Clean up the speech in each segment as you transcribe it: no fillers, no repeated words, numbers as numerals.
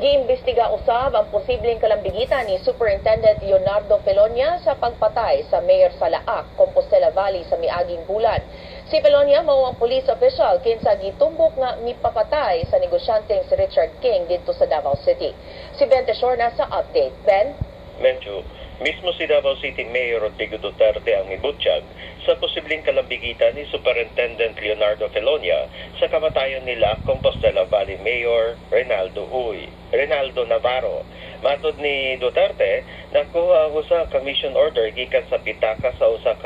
Giimbestiga usab ang posibleng kalambigitan ni Superintendent Leonardo Felonia sa pagpatay sa mayor sa Laak, Compostela Valley sa miaging bulan. Si Felonia mao ang police official kinsa gitumbok nga mipapatay sa negosyanteng si Richard King didto sa Davao City. Si Ben Teshorna sa update. Ben? Medyo, mismo si Davao City Mayor Rodrigo Duterte ang ibutyag sa posibleng kalambigitan ni Superintendent Leonardo Felonia sa kamatayon nila Compostela Valley Mayor Reynaldo Navarro. Matod ni Duterte, nakuha ang usa ka mission order gikan sa pitaka sa usa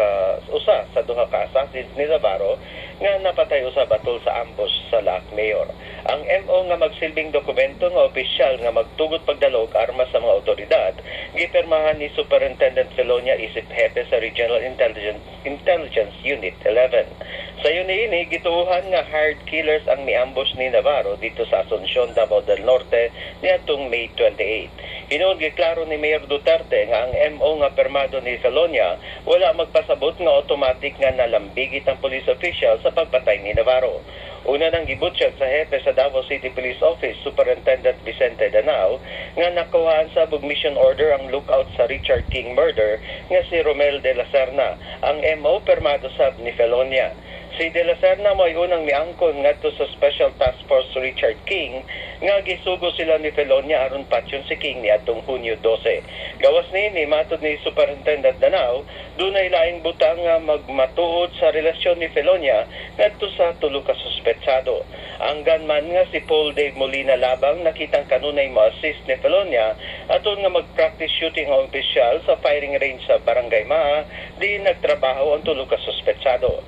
sa duha ka assassins ni Navarro nga napatay usa batul sa ambush sa Laak Mayor. Ang MO nga magsilbing dokumento nga opisyal nga magtugot pagdalog armas sa mga otoridad gipirmahan ni Superintendent Felonia isip hepe sa Regional Intelligence Unit 11. Sa ini gituuhan nga hard killers ang miambush ni Navarro dito sa Asuncion, Davao del Norte niadtong May 28. Hinuod giklaro ni Mayor Duterte nga ang MO nga permado ni Felonia wala magpasabot nga automatic nga nalambigit ang police official sa pagpatay ni Navarro. Una nang gibutyag sa hepe sa Davao City Police Office, Superintendent Vicente Danao, nga nakuhaan sa mission order ang lookout sa Richard King murder nga si Romel de la Serna, ang MO permado sab ni Felonia. Si De La Serna mo'y unang miangkon ngadto sa Special Task Force Richard King nga gisugo sila ni Felonia aron patyon si King niadtong Hunyo 12. Gawas ni matod ni Superintendent Danao, dunay laing butang nga magmatuod sa relasyon ni Felonia ngadto sa tulo ka suspetsado. Ang gunman nga si Paul Dave Molina Labang nakitang kanunay mo-assist ni Felonia aton nga mag-practice shooting ang opisyal sa firing range sa Barangay Maa di nagtrabaho ang tulo ka suspetsado.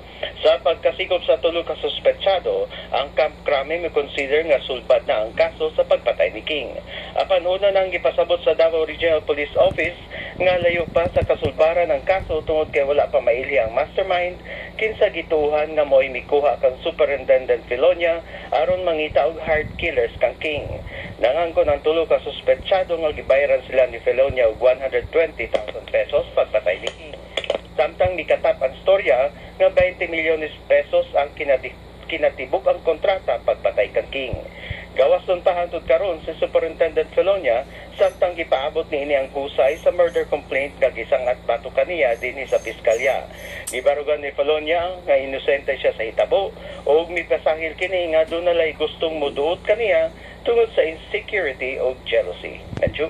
Sa pagkasikop sa tulo ka suspetsado, ang Camp Crame may consider nga sulbad na ang kaso sa pagpatay ni King. Apan una nang gipasabot sa Davao Regional Police Office nga layo pa sa kasulbaran ng kaso tungod kay wala pa maili ang mastermind kinsa gituhan nga mo'y mikuha kang Superintendent Felonia aron mangita og hard killers kang King. Nangangkon ang tulo ka suspetsado nga gibayaran sila ni Felonia og 120,000 pesos pagpatay ni King. Samtang mikatap ang storya nga 20 milyones pesos ang kinatibuk ang kontrata pagpatay kang King. Gawas suntahan tud karon si Superintendent Felonia samtang gipaabot niini ang husay sa murder complaint nga gisangat bato kaniya dinhi sa piskalya. Gibarugan ni Felonia nga inosente siya sa hitabo ug mipasahil kini nga dunay gustong moduot kaniya tungod sa insecurity o jealousy. Medyo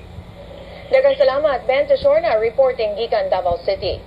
Daghang salamat Ben Teshorna reporting gikan Davao City.